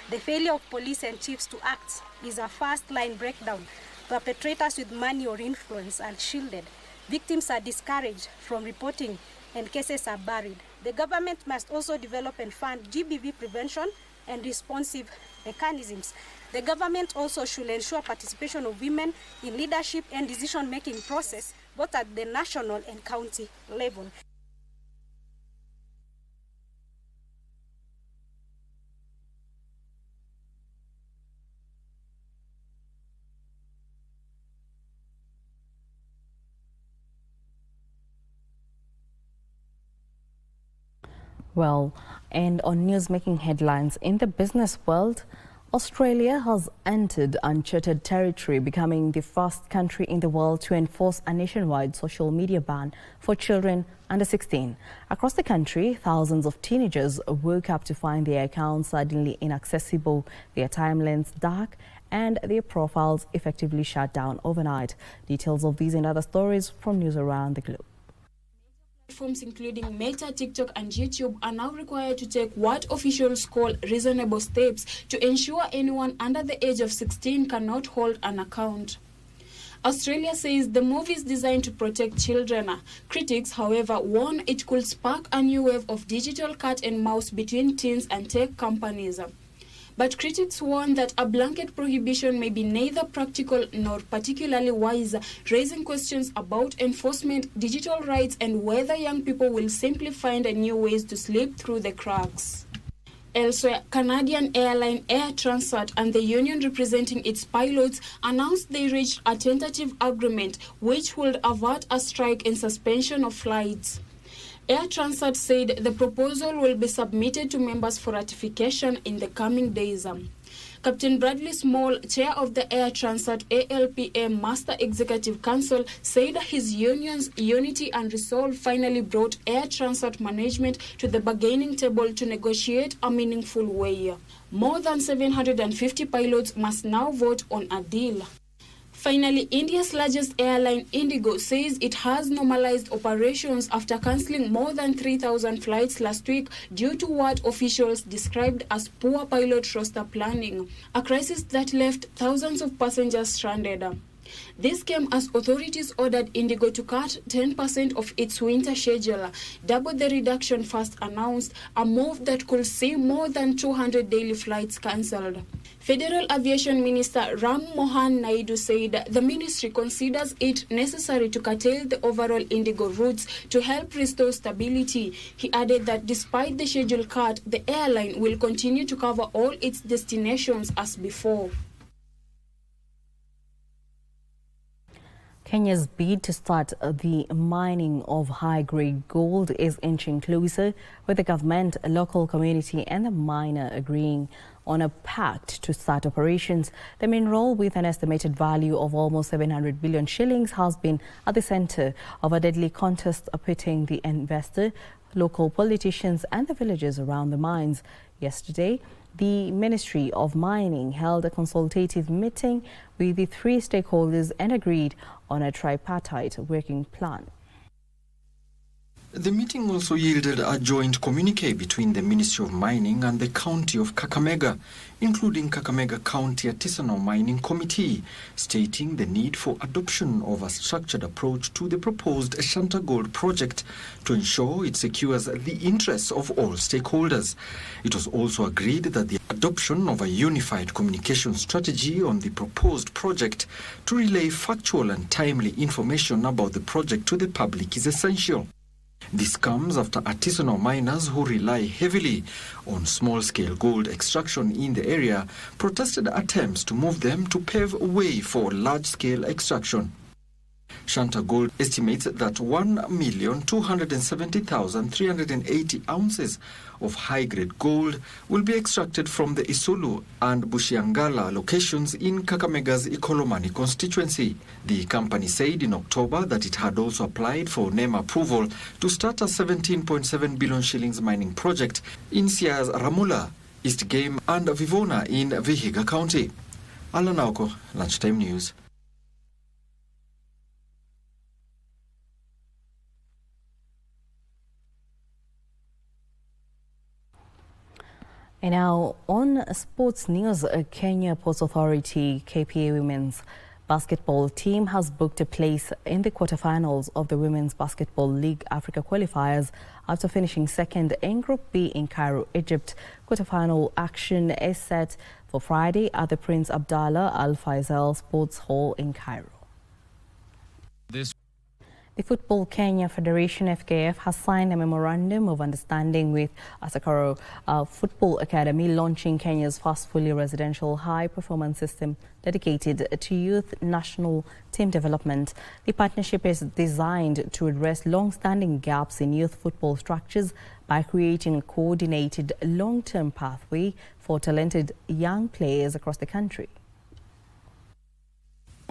The failure of police and chiefs to act is a first-line breakdown. Perpetrators with money or influence are shielded. Victims are discouraged from reporting and cases are buried. The government must also develop and fund GBV prevention and responsive mechanisms. The government also should ensure participation of women in leadership and decision-making process, both at the national and county level. Well, and on news-making headlines, in the business world, Australia has entered uncharted territory, becoming the first country in the world to enforce a nationwide social media ban for children under 16. Across the country, thousands of teenagers woke up to find their accounts suddenly inaccessible, their timelines dark, and their profiles effectively shut down overnight. Details of these and other stories from news around the globe. Platforms including Meta, TikTok and YouTube are now required to take what officials call reasonable steps to ensure anyone under the age of 16 cannot hold an account. Australia says the move is designed to protect children. Critics, however, warn it could spark a new wave of digital cat and mouse between teens and tech companies. But critics warn that a blanket prohibition may be neither practical nor particularly wise, raising questions about enforcement, digital rights, and whether young people will simply find new ways to slip through the cracks. Elsewhere, Canadian airline Air Transat and the union representing its pilots announced they reached a tentative agreement which would avert a strike and suspension of flights. Air Transat said the proposal will be submitted to members for ratification in the coming days. Captain Bradley Small, chair of the Air Transport ALPM Master Executive Council, said his union's unity and resolve finally brought air transport management to the bargaining table to negotiate a meaningful way. More than 750 pilots must now vote on a deal. Finally, India's largest airline, Indigo, says it has normalized operations after cancelling more than 3,000 flights last week due to what officials described as poor pilot roster planning, a crisis that left thousands of passengers stranded. This came as authorities ordered Indigo to cut 10% of its winter schedule, double the reduction first announced, a move that could see more than 200 daily flights cancelled. Federal Aviation Minister Ram Mohan Naidu said the ministry considers it necessary to curtail the overall Indigo routes to help restore stability. He added that despite the schedule cut, the airline will continue to cover all its destinations as before. Kenya's bid to start the mining of high-grade gold is inching closer, with the government, local community and the miner agreeing on a pact to start operations. The mineral, with an estimated value of almost 700 billion shillings, has been at the center of a deadly contest pitting the investor, local politicians and the villagers around the mines. Yesterday, the Ministry of Mining held a consultative meeting with the three stakeholders and agreed on a tripartite working plan. The meeting also yielded a joint communique between the Ministry of Mining and the County of Kakamega, including Kakamega County Artisanal Mining Committee, stating the need for adoption of a structured approach to the proposed Shanta Gold project to ensure it secures the interests of all stakeholders. It was also agreed that the adoption of a unified communication strategy on the proposed project to relay factual and timely information about the project to the public is essential. This comes after artisanal miners who rely heavily on small-scale gold extraction in the area protested attempts to move them to pave way for large-scale extraction. Shanta Gold estimates that 1,270,380 ounces of high-grade gold will be extracted from the Isulu and Bushiangala locations in Kakamega's Ikolomani constituency. The company said in October that it had also applied for NEM approval to start a 17.7 billion shillings mining project in Sia's Ramula, East Game and Vivona in Vihiga County. Alan Auko, Lunchtime News. And now on sports news, Kenya Ports Authority KPA Women's Basketball team has booked a place in the quarterfinals of the Women's Basketball League Africa qualifiers after finishing second in Group B in Cairo, Egypt. Quarterfinal action is set for Friday at the Prince Abdallah Al Faisal Sports Hall in Cairo. The Football Kenya Federation FKF has signed a memorandum of understanding with Sacco Football Academy, launching Kenya's first fully residential high-performance system dedicated to youth national team development. The partnership is designed to address long-standing gaps in youth football structures by creating a coordinated long-term pathway for talented young players across the country.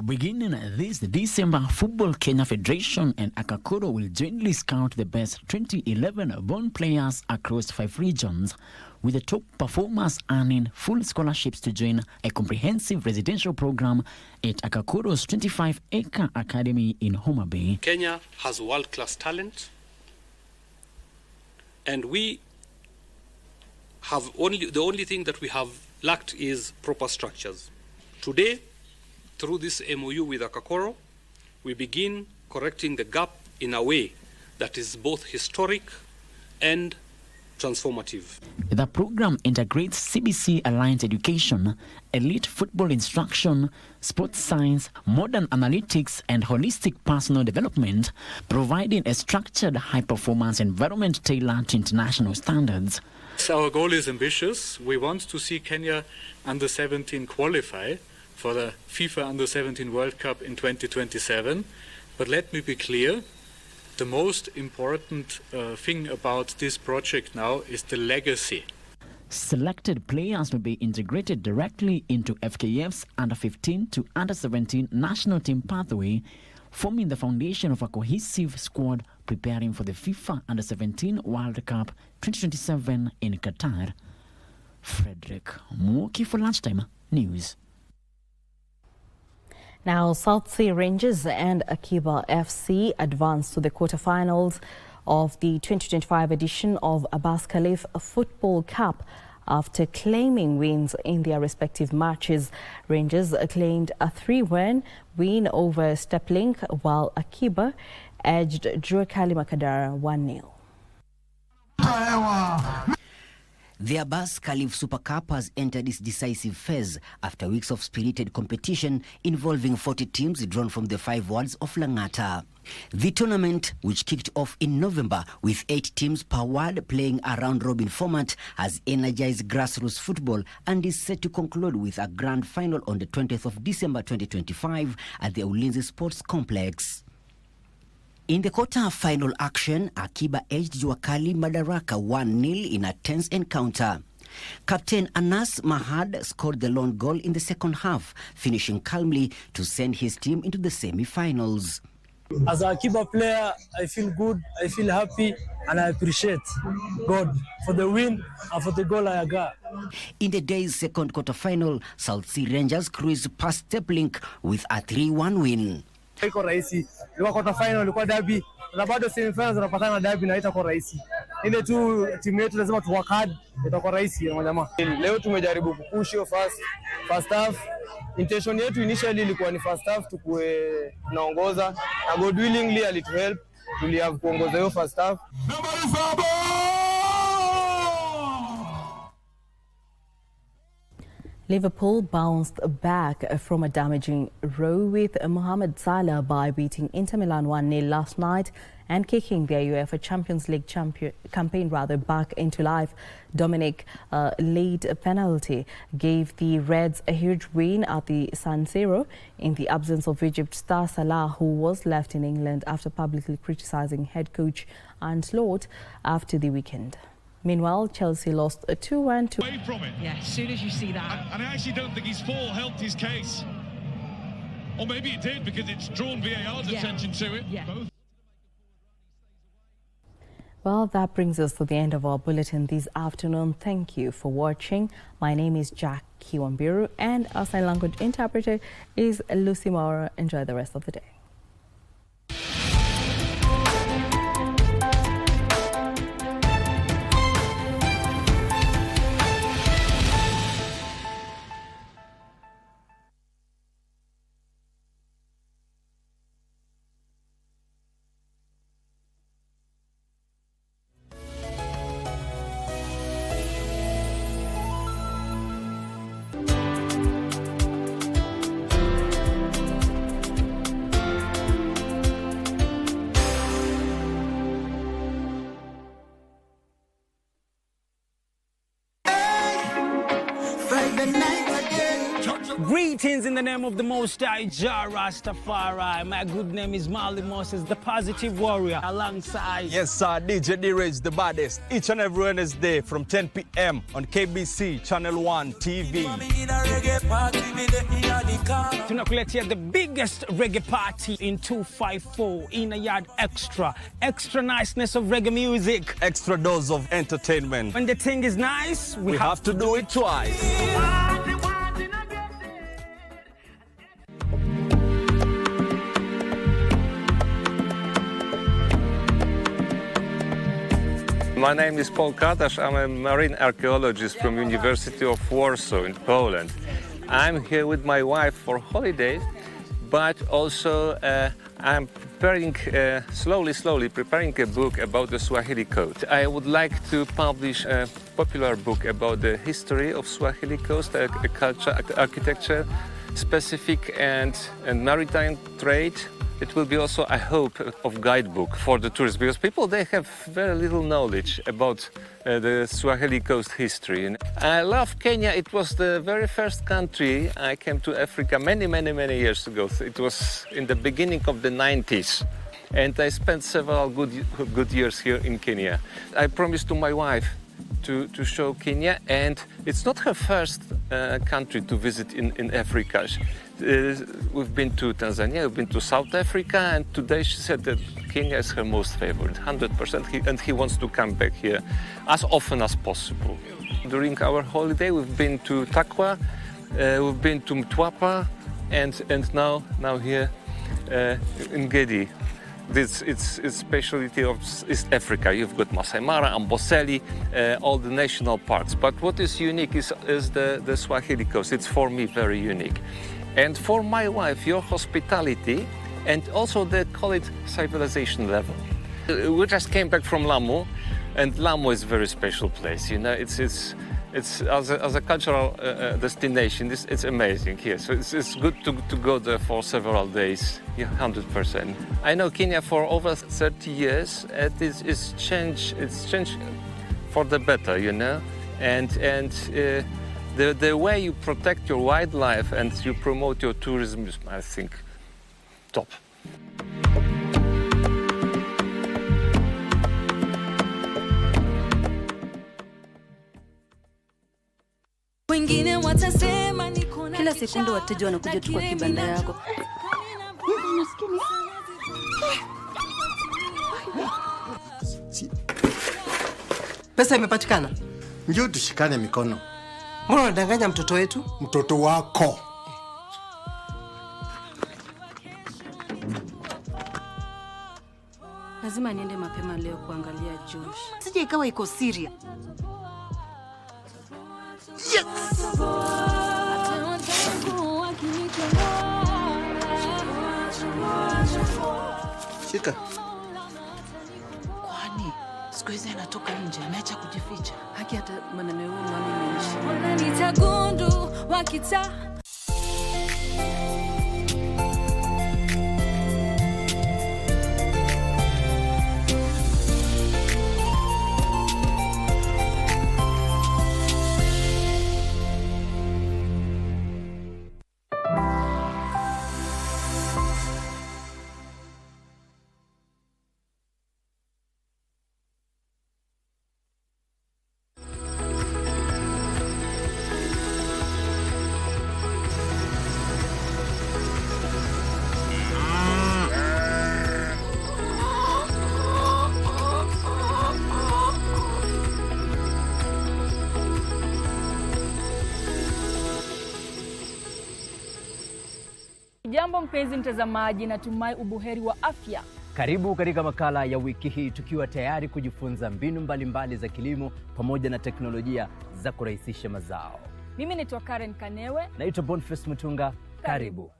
Beginning this December, Football Kenya Federation and Nakuru will jointly scout the best 2011 born players across 5 regions, with the top performers earning full scholarships to join a comprehensive residential program at Akakuru's 25-acre academy in Homa Bay. Kenya has world-class talent, and we have the only thing that we have lacked is proper structures. Today, through this MOU with Akakoro, we begin correcting the gap in a way that is both historic and transformative. The program integrates CBC-aligned education, elite football instruction, sports science, modern analytics, and holistic personal development, providing a structured high-performance environment tailored to international standards. Our goal is ambitious. We want to see Kenya under-17 qualify for the FIFA Under-17 World Cup in 2027. But let me be clear, the most important thing about this project now is the legacy. Selected players will be integrated directly into FKF's under-15 to under-17 national team pathway, forming the foundation of a cohesive squad preparing for the FIFA Under-17 World Cup 2027 in Qatar. Frederick Muoki for Lunchtime News. Now, South Sea Rangers and Akiba FC advanced to the quarterfinals of the 2025 edition of Abbas Khalif Football Cup after claiming wins in their respective matches. Rangers claimed a 3-1 win over Steplink, while Akiba edged Juakali Makadara 1-0. The Abbas Khalif Super Cup has entered its decisive phase after weeks of spirited competition involving 40 teams drawn from the 5 wards of Langata. The tournament, which kicked off in November with 8 teams per ward playing a round-robin format, has energized grassroots football and is set to conclude with a grand final on the 20th of December 2025 at the Ulinzi Sports Complex. In the quarter-final action, Akiba edged Juakali Madaraka 1-0 in a tense encounter. Captain Anas Mahad scored the lone goal in the second half, finishing calmly to send his team into the semi-finals. As an Akiba player, I feel good, I feel happy, and I appreciate God for the win and for the goal I got. In the day's second quarter-final, South Sea Rangers cruised past Steplink with a 3-1 win. Iko rahisi, ilikuwa quarter final, ilikuwa derby, na bado semi finals tunapatana na derby na itakuwa rahisi. Ile tu timu yetu lazima tu work hard, itakuwa rahisi na jamaa. Leo tumejaribu kupush hiyo first half. Intention yetu initially ilikuwa ni first half tukue tunaongoza, na God willingly alituhelp, tuliave kuongoza hiyo first half. Liverpool bounced back from a damaging row with Mohamed Salah by beating Inter Milan 1-0 last night and kicking their UEFA Champions League campaign back into life. Dominic late penalty gave the Reds a huge win at the San Siro in the absence of Egypt star Salah, who was left in England after publicly criticising head coach Arne Slot after the weekend. Meanwhile, Chelsea lost a 2-1 to... Away from it. Yeah, as soon as you see that. And I actually don't think his fall helped his case. Or maybe it did, because it's drawn VAR's attention to it. Yeah. Both. Well, that brings us to the end of our bulletin this afternoon. Thank you for watching. My name is Wambiru, and our sign language interpreter is Lucy Maurer. Enjoy the rest of the day. Greetings in the name of the Most High Jah Rastafari. My good name is Marley Moses, the Positive Warrior, alongside... Yes, sir, DJ D-Rage, the baddest. Each and every Wednesday from 10 p.m. on KBC Channel 1 TV. Tunakuletea the biggest reggae party in 254 in a yard extra. Extra niceness of reggae music. Extra dose of entertainment. When the thing is nice, we have to do it twice. My name is Paul Katasz. I'm a marine archaeologist from University of Warsaw in Poland. I'm here with my wife for holidays, but also I'm preparing, slowly preparing a book about the Swahili coast. I would like to publish a popular book about the history of Swahili coast, culture, architecture, specific and maritime trade. It will be also, I hope, of guidebook for the tourists, because people, they have very little knowledge about the Swahili coast history. And I love Kenya. It was the very first country I came to Africa many years ago. It was in the beginning of the 90s. And I spent several good years here in Kenya. I promised to my wife to show Kenya, and it's not her first country to visit in Africa. We've been to Tanzania, we've been to South Africa, and today she said that Kenya is her most favorite, 100%, and he wants to come back here as often as possible. During our holiday, we've been to Takwa, we've been to Mtwapa, and now here in Gedi. It's specialty of East Africa. You've got Masai Mara, Amboseli, all the national parks. But what is unique is the Swahili coast. It's for me very unique. And for my wife, your hospitality, and also they call it civilization level. We just came back from Lamu, and Lamu is a very special place. You know, it's as a cultural destination, it's amazing here. So it's good to go there for several days, 100%. I know Kenya for over 30 years. It's changed for the better, you know, and the way you protect your wildlife and you promote your tourism is, I think, top. Kila sekunde wateja wanakuja tu kwa kibanda yako. Pesa imepatikana? Njoo tushikane mikono. Mbona unadanganya mtoto wetu? Mtoto wako. Lazima niende mapema leo kuangalia Josh. Sije ikawa iko Syria. Yes! Shika. Kwani siku hizi anatoka nje, ameacha kujificha. Haki hata maneno yao mami imeishi. Nitagundu wakita. Jambo mpenzi mtazamaji, natumai ubuheri wa afya. Karibu katika makala ya wiki hii tukiwa tayari kujifunza mbinu mbalimbali za kilimo pamoja na teknolojia za kurahisisha mazao. Mimi naitwa Karen Kanewe. Naitwa Boniface Mutunga. Karibu.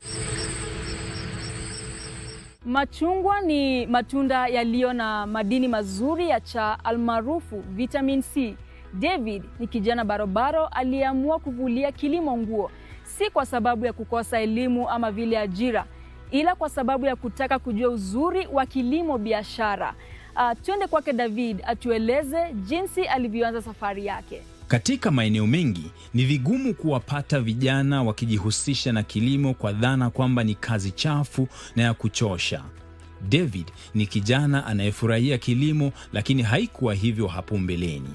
Machungwa ni matunda yaliyo na madini mazuri ya cha almaarufu vitamin C. David ni kijana barobaro aliyeamua kuvulia kilimo nguo. Si kwa sababu ya kukosa elimu ama vile ajira, ila kwa sababu ya kutaka kujua uzuri wa kilimo biashara. Tuende kwake David atueleze jinsi alivyoanza safari yake. Katika maeneo mengi ni vigumu kuwapata vijana wakijihusisha na kilimo kwa dhana kwamba ni kazi chafu na ya kuchosha. David ni kijana anayefurahia kilimo, lakini haikuwa hivyo hapo mbeleni.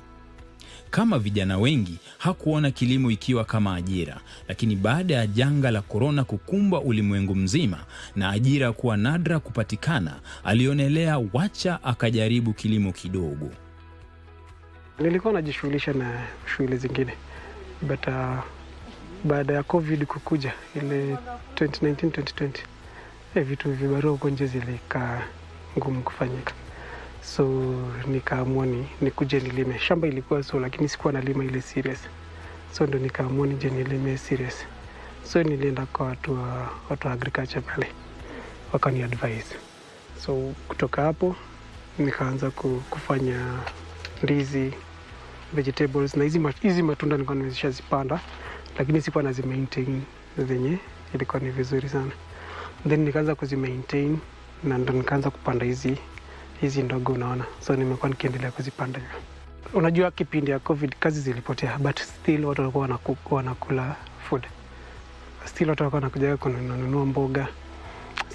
Kama vijana wengi, hakuona kilimo ikiwa kama ajira, lakini baada ya janga la korona kukumba ulimwengu mzima na ajira kuwa nadra kupatikana, alionelea wacha akajaribu kilimo kidogo. Nilikuwa najishughulisha na shughuli zingine, but baada ya COVID kukuja ile 2019-2020, vitu vibarua huko nje zilika ngumu kufanyika. So nikaamua nikuje nilime. Shamba ilikuwa lakini sikuwa nalima ile serious. So ndo nikaamua nije nilime serious. So nilienda kwa watu wa agriculture pale. Wakani advise. So kutoka hapo nikaanza kufanya ndizi, vegetables na hizi matunda nilikuwa nimeshazipanda, lakini sikuwa nazimaintain zenye ilikuwa ni vizuri sana. Then nikaanza kuzimaintain na ndo nikaanza kupanda hizi ndogo, unaona. So nimekuwa nikiendelea kuzipanda hivyo. Unajua kipindi ya COVID kazi zilipotea, but still watu walikuwa wanakula food. Still watu walikuwa wanakuja kununua mboga.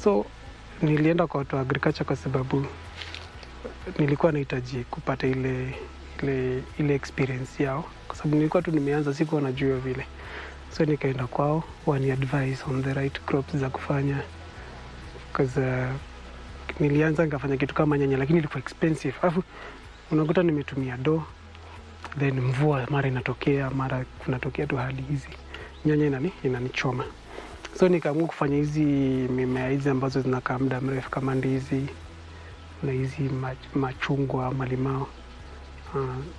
So nilienda kwa watu wa agriculture kwa sababu nilikuwa nahitaji kupata ile ile experience yao, kwa sababu nilikuwa tu nimeanza, sikuwa najua vile. So nikaenda kwao, wani advise on the right crops za kufanya, because nilianza nikafanya kitu kama nyanya, lakini ilikuwa expensive. Alafu unakuta nimetumia do, then mvua mara inatokea, mara kunatokea tu hali hizi, nyanya inanichoma. So nikaamua kufanya hizi mimea hizi ambazo zinakaa muda mrefu kama ndizi na hizi machungwa, malimao.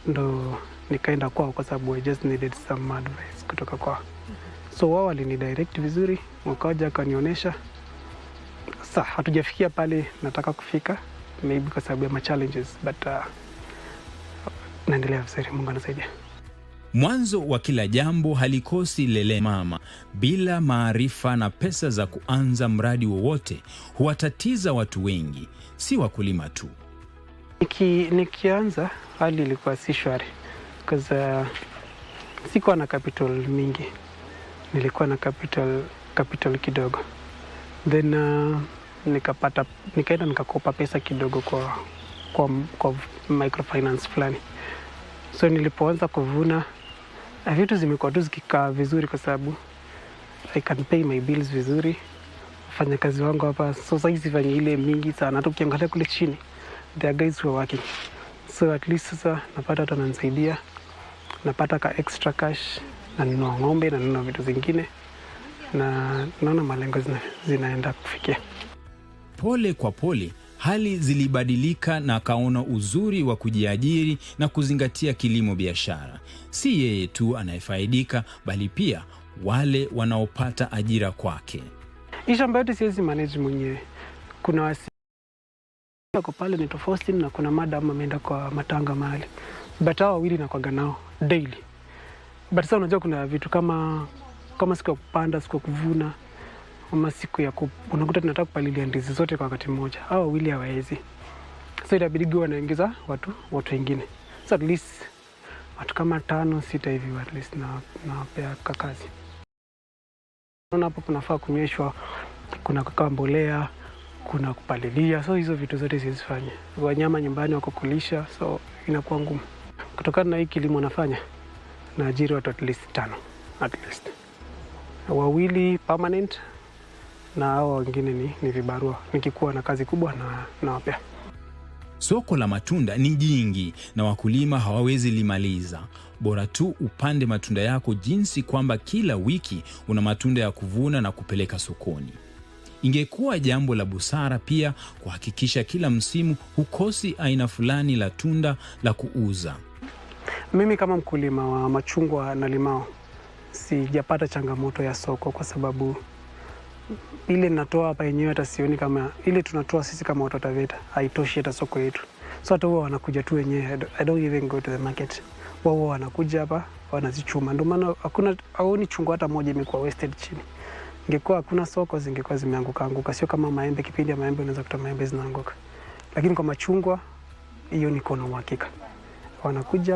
Ndo nikaenda kwao kwa sababu I just needed some advice kutoka kwao. So wao walinidirect vizuri, wakaja akanionyesha. Sasa hatujafikia pale nataka kufika, maybe kwa sababu ya ma challenges, but naendelea vizuri, Mungu anasaidia. Mwanzo wa kila jambo halikosi lele mama. Bila maarifa na pesa za kuanza mradi wowote huwatatiza watu wengi, si wakulima tu. Nikianza hali ilikuwa si shwari, because sikuwa na capital mingi, nilikuwa na capital kidogo. Then nikaenda nikakopa pesa kidogo kwa microfinance fulani. So nilipoanza kuvuna, vitu zimekuwa tu zikikaa vizuri kwa sababu I can pay my bills vizuri. Wafanya kazi wangu hapa, so sasa sifanyi ile mingi sana. Hata ukiangalia kule chini, there are guys who are working. So at least sasa napata hata nanisaidia, napata ka extra cash, na ninunua ng'ombe, na ninunua vitu zingine, na naona malengo zinaenda kufikia. Pole kwa pole, hali zilibadilika na akaona uzuri wa kujiajiri na kuzingatia kilimo biashara. Si yeye tu anayefaidika, bali pia wale wanaopata ajira kwake. Hii shamba yote siwezi manage mwenyewe. Kuna wasi kwa pale ni tofauti, na kuna madam ameenda kwa matanga mahali. But hao wawili nakuaga nao daily. But sasa unajua kuna vitu kama siku ya kupanda, siku ya kuvuna, ama siku ya unakuta tunataka kupalilia ndizi zote kwa wakati mmoja. Hao wawili hawawezi. So itabidi wanaongeza watu wengine. So at least watu kama 5-6 hivi at least na pea kazi. Unaona hapo kunafaa kunyeshwa, kuna kukaa mbolea, kuna kupalilia. So hizo vitu zote sizifanye. Wanyama nyumbani wako kulisha, so inakuwa ngumu. Kutokana na hii kilimo nafanya, na ajiri watu at least 5 at least. Wawili permanent, na hao wengine ni vibarua. Nikikuwa na kazi kubwa na wapea. Soko la matunda ni jingi na wakulima hawawezi limaliza. Bora tu upande matunda yako jinsi kwamba kila wiki una matunda ya kuvuna na kupeleka sokoni. Ingekuwa jambo la busara pia kuhakikisha kila msimu hukosi aina fulani la tunda la kuuza. Mimi kama mkulima wa machungwa na limao sijapata changamoto ya soko, kwa sababu ile natoa hapa yenyewe hata sioni kama ile tunatoa sisi kama watu wa Taveta haitoshi hata soko yetu. So hata wao wanakuja tu wenyewe, I don't even go to the market. Wao wanakuja hapa wanazichuma. Ndio maana hakuna haoni chungwa hata moja imekuwa wasted chini. Ingekuwa hakuna soko zingekuwa zimeanguka, sio kama maembe. Kipindi ya maembe unaweza kuta maembe zinaanguka, lakini kwa machungwa hiyo niko na uhakika wanakuja